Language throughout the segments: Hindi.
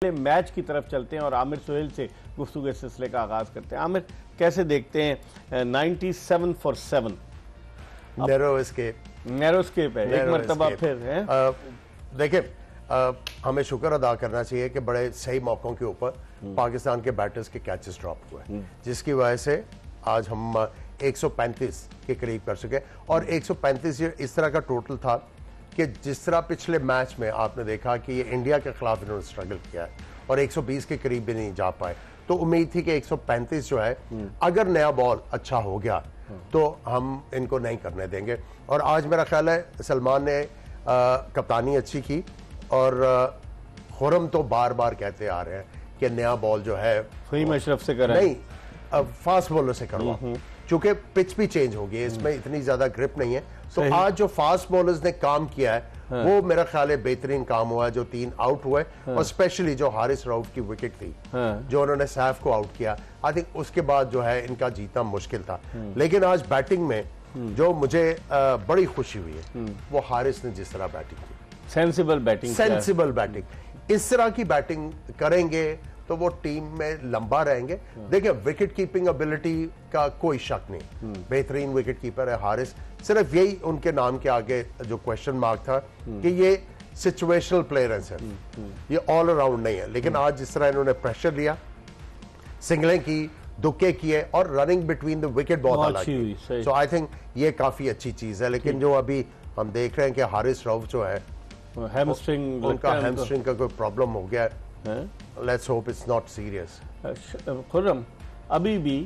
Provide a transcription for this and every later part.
मैच की तरफ चलते हैं और आमिर सोहेल से गुफ्तगू के सिलसिले का आगाज करते हैं। आमिर, कैसे देखते हैं 97 for 7 नैरो एस्केप है, एक मरतबा फिर है। देखिए, हमें शुक्र अदा करना चाहिए कि बड़े सही मौकों के ऊपर पाकिस्तान के बैटर्स के कैचेस ड्रॉप हुए, जिसकी वजह से आज हम 135 के करीब कर सके। और 135 ये इस तरह का टोटल था कि जिस तरह पिछले मैच में आपने देखा कि ये इंडिया के खिलाफ इन्होंने स्ट्रगल किया है और 120 के करीब भी नहीं जा पाए, तो उम्मीद थी कि 135 जो है अगर नया बॉल अच्छा हो गया तो हम इनको नहीं करने देंगे। और आज मेरा ख्याल है सलमान ने कप्तानी अच्छी की और खुरम तो बार बार कहते आ रहे हैं कि नया बॉल जो है फहीम अशरफ से करा नहीं, फास्ट बॉलर से करवा, चूंकि पिच भी चेंज हो गई है, इसमें इतनी ज्यादा ग्रिप नहीं है। तो आज जो फास्ट बॉलर्स ने काम किया है वो मेरा ख्याल है बेहतरीन काम हुआ है, जो 3 आउट हुए और स्पेशली जो हारिस रऊफ की विकेट थी जो उन्होंने सैफ को आउट किया, आई थिंक उसके बाद जो है इनका जीतना मुश्किल था। लेकिन आज बैटिंग में जो मुझे बड़ी खुशी हुई है वो हारिस ने जिस तरह बैटिंग की, सेंसिबल बैटिंग, इस तरह की बैटिंग करेंगे तो वो टीम में लंबा रहेंगे। देखिए, विकेट कीपिंग एबिलिटी का कोई शक नहीं, बेहतरीन विकेट कीपर है हारिस। सिर्फ यही उनके नाम के आगे जो क्वेश्चन मार्क था कि ये सिचुएशनल प्लेयर है, सिर्फ ये ऑल अराउंड नहीं है। लेकिन आज जिस तरह इन्होंने प्रेशर लिया, सिंगलें की, दुक्के किए और रनिंग बिटवीन द विकेट बहुत अलग है, सो आई थिंक ये काफी अच्छी चीज है। लेकिन जो अभी हम देख रहे हैं कि हारिस रऊफ जो है उनका हैमस्ट्रिंग का कोई प्रॉब्लम हो गया है। Let's hope it's not serious. Khurram, अभी भी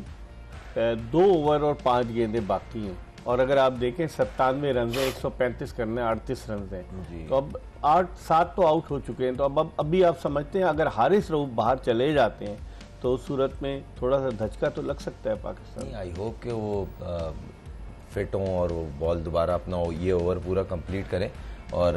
2 ओवर और 5 गेंदें बाकी हैं और अगर आप देखें 97 रन है, 135 करने 38 रन हैं, तो अब 8-7 तो आउट हो चुके हैं। तो अब अभी आप समझते हैं अगर हारिस रऊफ बाहर चले जाते हैं तो उस सूरत में थोड़ा सा धचका तो लग सकता है पाकिस्तान। आई होप कि वो फिट हों और वो बॉल दोबारा अपना ये ओवर पूरा कंप्लीट करें। और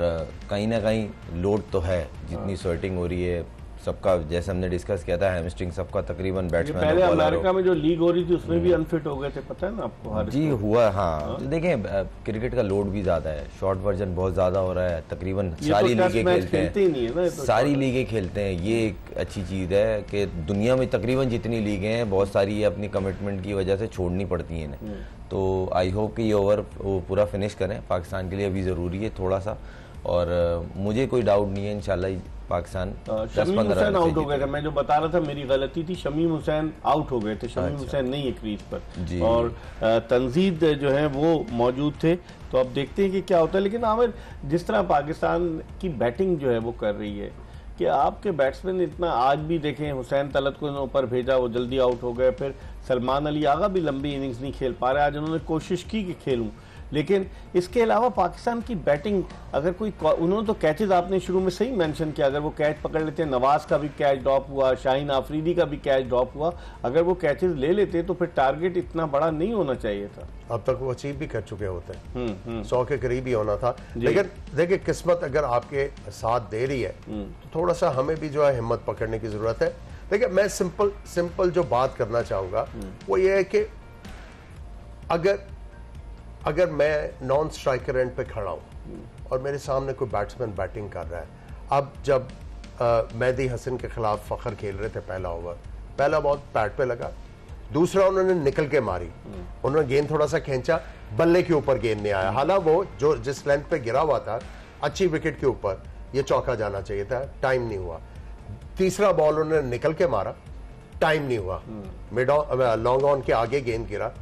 कहीं ना कहीं लोड तो है, जितनी स्वेटिंग हो रही है सबका, जैसे हमने डिस्कस किया था हैमस्ट्रिंग सबका तकरीबन बैट्समैन पहले अमेरिका में जो लीग हो रही थी उसमें भी अनफिट हो गए थे, पता है ना आपको? जी हुआ, हाँ। देखें, क्रिकेट का लोड भी ज्यादा है, शॉर्ट वर्जन बहुत ज्यादा हो रहा है, तकरीबन सारी लीगें खेलते हैं, सारी लीगें खेलते हैं। ये एक अच्छी चीज है कि दुनिया में तकरीबन जितनी लीगें हैं बहुत सारी ये अपनी कमिटमेंट की वजह से छोड़नी पड़ती हैं इन्हें। तो आई होप कि ये ओवर वो पूरा फिनिश करें, पाकिस्तान के लिए अभी ज़रूरी है थोड़ा सा। और मुझे कोई डाउट नहीं है इंशाल्लाह पाकिस्तान 10-15 रन आउट हो गए थे। मैं जो बता रहा था मेरी गलती थी, शमीम हुसैन आउट हो गए थे, शमीम हुसैन नहीं है क्रीज पर और तंजीद जो है वो मौजूद थे। तो अब देखते हैं कि क्या होता है। लेकिन आमिर, जिस तरह पाकिस्तान की बैटिंग जो है वो कर रही है कि आपके बैट्समैन इतना, आज भी देखें हुसैन तलत को ऊपर भेजा, वो जल्दी आउट हो गए। फिर सलमान अली आगा भी लंबी इनिंग्स नहीं खेल पा रहे, आज उन्होंने कोशिश की कि खेलूं। लेकिन इसके अलावा पाकिस्तान की बैटिंग, अगर कोई, उन्होंने तो कैचेज आपने शुरू में सही मेंशन किया, अगर वो कैच पकड़ लेते, नवाज का भी कैच ड्रॉप हुआ, शाहीन आफरीदी का भी कैच ड्रॉप हुआ, अगर वो कैचेज ले लेते तो फिर टारगेट इतना बड़ा नहीं होना चाहिए था। अब तक वो अचीव भी कर चुके होते हैं, 100 के करीब ही होना था। लेकिन देखिए, किस्मत अगर आपके साथ दे रही है तो थोड़ा सा हमें भी जो है हिम्मत पकड़ने की जरूरत है। देखिए, मैं सिंपल जो बात करना चाहूंगा वो ये है कि अगर मैं नॉन स्ट्राइकर एंड पे खड़ा हूं और मेरे सामने कोई बैट्समैन बैटिंग कर रहा है, अब जब मेहदी हसन के खिलाफ फखर खेल रहे थे, पहला ओवर, पहला बॉल पैड पे लगा, दूसरा उन्होंने निकल के मारी, उन्होंने गेंद थोड़ा सा खींचा, बल्ले के ऊपर गेंद नहीं आया, हालांकि वो जो जिस लेंथ पे गिरा हुआ था अच्छी विकेट के ऊपर, ये चौका जाना चाहिए था, टाइम नहीं हुआ। तीसरा बॉल उन्होंने निकल के मारा, टाइम नहीं हुआ, मिड ऑन लॉन्ग ऑन के आगे गेंद गिरा।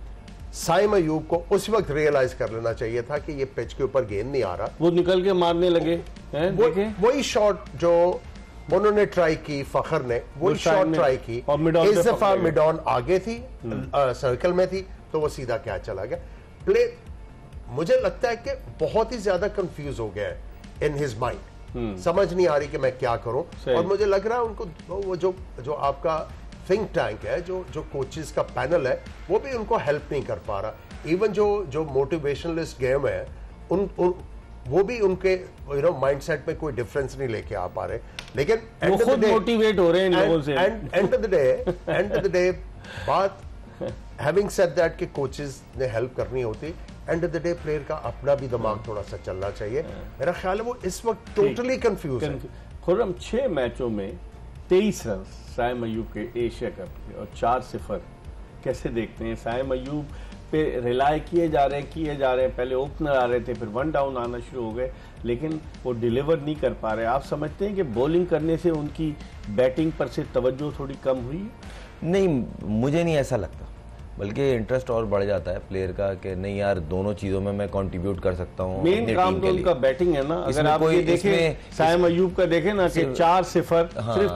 साइम अयूब को उस वक्त रियलाइज कर लेना चाहिए था कि ये पिच के ऊपर गेंद नहीं आ रहा, वो निकल के मारने लगे हैं। वही शॉट जो उन्होंने ट्राई की, फखर ने वही शॉट ट्राई की, इस दफा मिड ऑन आगे थी, सर्कल में थी, तो वो सीधा कैच चला गया। प्ले मुझे लगता है कि बहुत ही ज्यादा कंफ्यूज हो गया है इन हिज माइंड, समझ नहीं आ रही कि मैं क्या करूं। और मुझे लग रहा है उनको वो जो आपका थिंक टैंक है, जो कोचेस का पैनल है, वो भी उनको हेल्प नहीं कर पा रहा। इवन जो मोटिवेशनलिस्ट गेम है, वो भी उनके माइंडसेट में कोई डिफरेंस नहीं लेके आ पा रहे। लेकिन वो खुद मोटिवेट हो रहे हैं इन लोगों से। एंड ऑफ द डे बात, हैविंग सेड दैट कि कोचेस ने हेल्प करनी होती, end of the day player का अपना भी दिमाग थोड़ा सा चलना चाहिए। मेरा ख्याल है वो इस वक्त टोटली कंफ्यूज है। खुर्रम, 6 मैचों में 23 रन साइम अयूब के एशिया कप के और 4-0, कैसे देखते हैं? साइम अयूब पे रिलाय किए जा रहे हैं, पहले ओपनर आ रहे थे, फिर वन डाउन आना शुरू हो गए, लेकिन वो डिलीवर नहीं कर पा रहे। आप समझते हैं कि बॉलिंग करने से उनकी बैटिंग पर से तवज्जो थोड़ी कम हुई? नहीं, मुझे नहीं ऐसा लगता, बल्कि इंटरेस्ट और बढ़ जाता है प्लेयर का कि नहीं यार दोनों चीजों में मैं कंट्रीब्यूट कर सकता हूँ। मेन काम तो उनका बैटिंग है ना। अगर आप ये देखें साइम अयूब का देखें ना कि 4-0 सिर्फ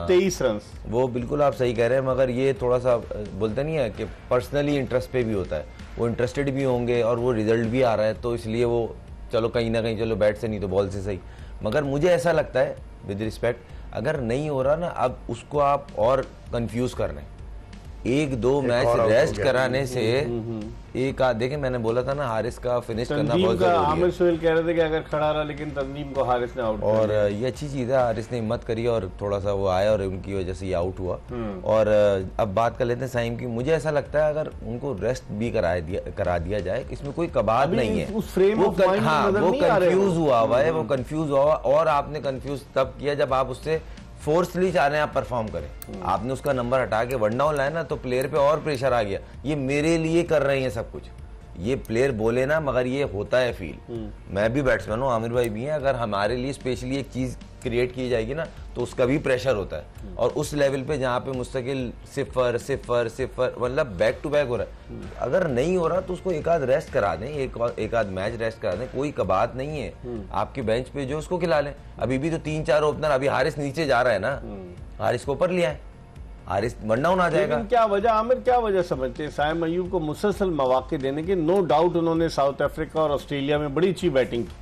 23 रन, वो बिल्कुल आप सही कह रहे हैं, मगर ये थोड़ा सा बोलते नहीं है कि पर्सनली इंटरेस्ट पे भी होता है, वो इंटरेस्टेड भी होंगे और वो रिजल्ट भी आ रहा है, तो इसलिए वो चलो कहीं ना कहीं चलो बैट से नहीं तो बॉल से सही। मगर मुझे ऐसा लगता है विद रिस्पेक्ट, अगर नहीं हो रहा ना, अब उसको आप और कंफ्यूज कर रहे हैं। 1-2 मैच रेस्ट कराने से एक देखें, मैंने बोला था ना हारिस का फिनिश करना बहुत जरूरी है। आमिर सोहेल कह रहे थे कि अगर खड़ा रहा, लेकिन तंजीम को हारिस ने आउट किया और ये अच्छी चीज है, हारिस ने हिम्मत करी और थोड़ा सा वो आया और उनकी वजह से ये आउट हुआ। और अब बात कर लेते हैं साइम की। मुझे ऐसा लगता है अगर उनको रेस्ट भी करा दिया जाए, इसमें कोई कबाद नहीं है। उस फ्रेम वो कंफ्यूज हुआ है, वो कंफ्यूज हुआ। और आपने कंफ्यूज तब किया जब आप उससे फोर्सली चाह रहे हैं आप परफॉर्म करें। आपने उसका नंबर हटा के वन डाउन लाया ना, तो प्लेयर पे और प्रेशर आ गया, ये मेरे लिए कर रहे हैं सब कुछ। ये प्लेयर बोले ना, मगर ये होता है फील। मैं भी बैट्समैन हूँ, आमिर भाई भी हैं, अगर हमारे लिए स्पेशली एक चीज क्रिएट की जाएगी ना, तो उसका भी प्रेशर होता है। और उस लेवल पे जहाँ पे मुस्तकिल 0 मतलब बैक टू बैक हो रहा है, अगर नहीं हो रहा तो उसको एक आध रेस्ट करा दें, एक आध मैच रेस्ट करा दें, कोई कबात नहीं है। आपके बेंच पे जो उसको खिला लें। अभी भी तो 3-4 ओपनर, अभी हारिस नीचे जा रहा है ना, हारिस को ऊपर लिया है, हारिस वन डाउन आ जाएगा। क्या वजह आमिर, क्या वजह समझते हैं साइम अयूब को मुसलसल मौके देने के? नो डाउट उन्होंने साउथ अफ्रीका और ऑस्ट्रेलिया में बड़ी अच्छी बैटिंग की,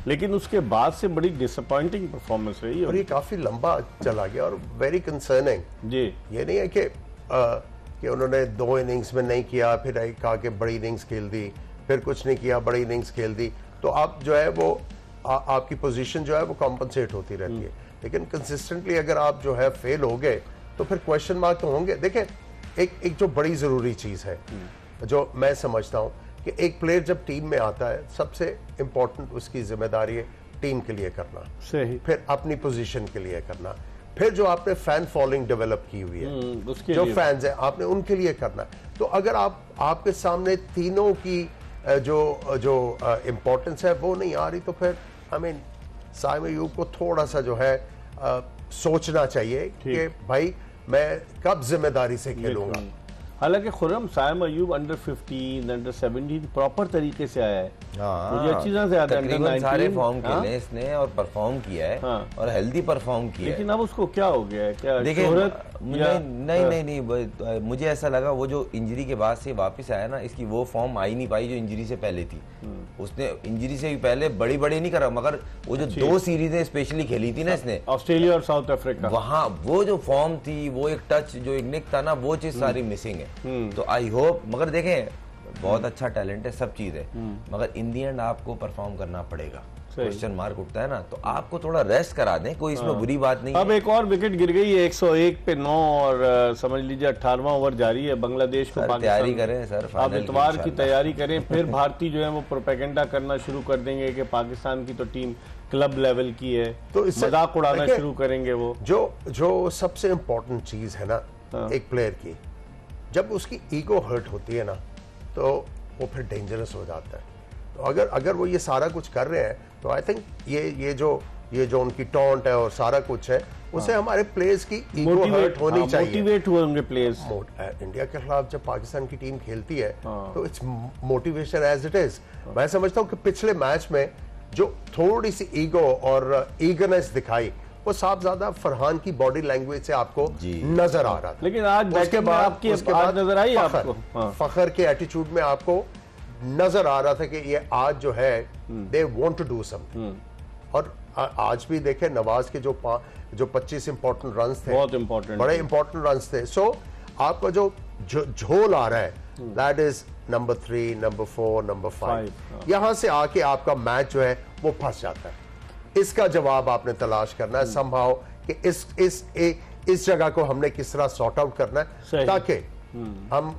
लेकिन उसके बाद से बड़ी डिसअपॉइंटिंग परफॉर्मेंस रही है और ये काफी लंबा चला गया और वेरी कंसर्निंग जी। ये नहीं है कि उन्होंने 2 इनिंग्स में नहीं किया, फिर कहा कि बड़ी इनिंग्स खेल दी, फिर कुछ नहीं किया, बड़ी इनिंग्स खेल दी, तो आप जो है वो आपकी पोजीशन जो है वो कॉम्पनसेट होती रहती है। लेकिन कंसिस्टेंटली अगर आप जो है फेल हो गए तो फिर क्वेश्चन मार्क तो होंगे। देखें, एक जो बड़ी जरूरी चीज है जो मैं समझता हूं कि एक प्लेयर जब टीम में आता है, सबसे इंपॉर्टेंट उसकी जिम्मेदारी है टीम के लिए करना, सही, फिर अपनी पोजीशन के लिए करना, फिर जो आपने फैन फॉलोइंग डेवलप की हुई है, जो फैंस हैं आपने उनके लिए करना। तो अगर आपके सामने तीनों की जो इंपॉर्टेंस है वो नहीं आ रही, तो फिर साइम अयूब को थोड़ा सा जो है सोचना चाहिए कि भाई मैं कब जिम्मेदारी से खेलूंगा। हालांकि Khurram Saim Ayub under 15 under 17 proper तरीके से आया है। मुझे अच्छी तरह से याद है, तकरीबन सारे फॉर्म खेले इसने और परफॉर्म किया है और हेल्दी परफॉर्म किया है। लेकिन अब उसको क्या हो गया है? क्या देखिए, नहीं, मुझे ऐसा लगा वो जो इंजरी के बाद से वापस आया ना, इसकी वो फॉर्म आई नहीं पाई जो इंजरी से पहले थी। उसने इंजरी से भी पहले बड़ी नहीं करा, मगर वो जो 2 सीरीजें स्पेशली खेली थी ना इसने, ऑस्ट्रेलिया और साउथ अफ्रीका, वहां वो जो फॉर्म थी, वो एक टच जो एक निक था ना, वो चीज सारी मिसिंग है। तो आई होप, मगर देखें बहुत अच्छा टैलेंट है, सब चीज है, मगर इन दी एंड आपको परफॉर्म करना पड़ेगा। क्वेश्चन मार्क उठता है ना, तो आपको थोड़ा रेस्ट करा दें, कोई इसमें बुरी बात नहीं। अब एक और विकेट गिर गई है, 101 पे 9 और समझ लीजिए 18वां ओवर जारी है। बांग्लादेश को तैयारी करें सर, अब इतवार की तैयारी करें। फिर भारतीय जो है वो प्रोपेगेंडा करना शुरू कर देंगे कि पाकिस्तान की तो टीम क्लब लेवल की है, तो मजाक उड़ाना शुरू करेंगे। वो जो सबसे इम्पोर्टेंट चीज है ना एक प्लेयर की, जब उसकी ईगो हर्ट होती है ना, तो वो फिर डेंजरस हो जाता है। तो अगर वो ये सारा कुछ कर रहे हैं, तो आई थिंक ये जो उनकी टॉन्ट है और सारा कुछ है, उससे हमारे प्लेयर्स की ईगो हर्ट होनी चाहिए, मोटिवेट होंगे प्लेयर्स। इंडिया के खिलाफ जब पाकिस्तान की टीम खेलती है तो it's motivation as it is. मैं समझता हूँ कि पिछले मैच में जो थोड़ी सी ईगो और ईगरनेस दिखाई, वो साफ ज्यादा फरहान की बॉडी लैंग्वेज से आपको नजर आ रहा था। लेकिन आज उसके बाद नजर आई आपको फखर के एटीट्यूड में आपको नजर आ रहा था कि ये आज जो है they want to do something. और आज भी देखे नवाज के जो 25 इंपॉर्टेंट रन्स थे, बहुत इंपॉर्टेंट, बड़े इंपॉर्टेंट रन्स थे। सो आपका जो झोल आ रहा है, that is number 3, number 4, number 5। यहां से आके आपका मैच जो है वो फंस जाता है। इसका जवाब आपने तलाश करना है समहाउ कि इस जगह को हमने किस तरह सॉर्ट आउट करना है, ताकि हम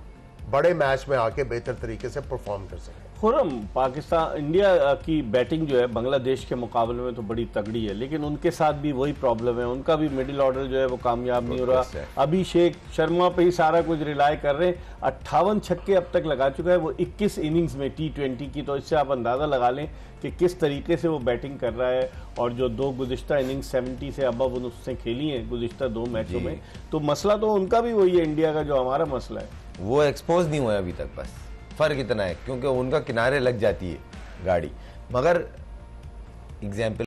बड़े मैच में आके बेहतर तरीके से परफॉर्म कर सकें। खुरम पाकिस्तान इंडिया की बैटिंग जो है बांग्लादेश के मुकाबले में तो बड़ी तगड़ी है, लेकिन उनके साथ भी वही प्रॉब्लम है, उनका भी मिडिल ऑर्डर जो है वो कामयाब नहीं हो रहा। अभिषेक शर्मा पे ही सारा कुछ रिलाय कर रहे हैं। 58 छक्के अब तक लगा चुका है वो 21 इनिंग्स में T20 की, तो इससे आप अंदाजा लगा लें कि किस तरीके से वो बैटिंग कर रहा है। और जो 2 गुज़िश्ता इनिंग्स 70 से अबव उसने खेली हैं गुज़िश्ता 2 मैचों में, तो मसला तो उनका भी वही है इंडिया का जो हमारा मसला है, वो एक्सपोज नहीं हुआ अभी तक। बस फर्क इतना है क्योंकि उनका किनारे लग जाती है गाड़ी। मगर एग्जाम्पल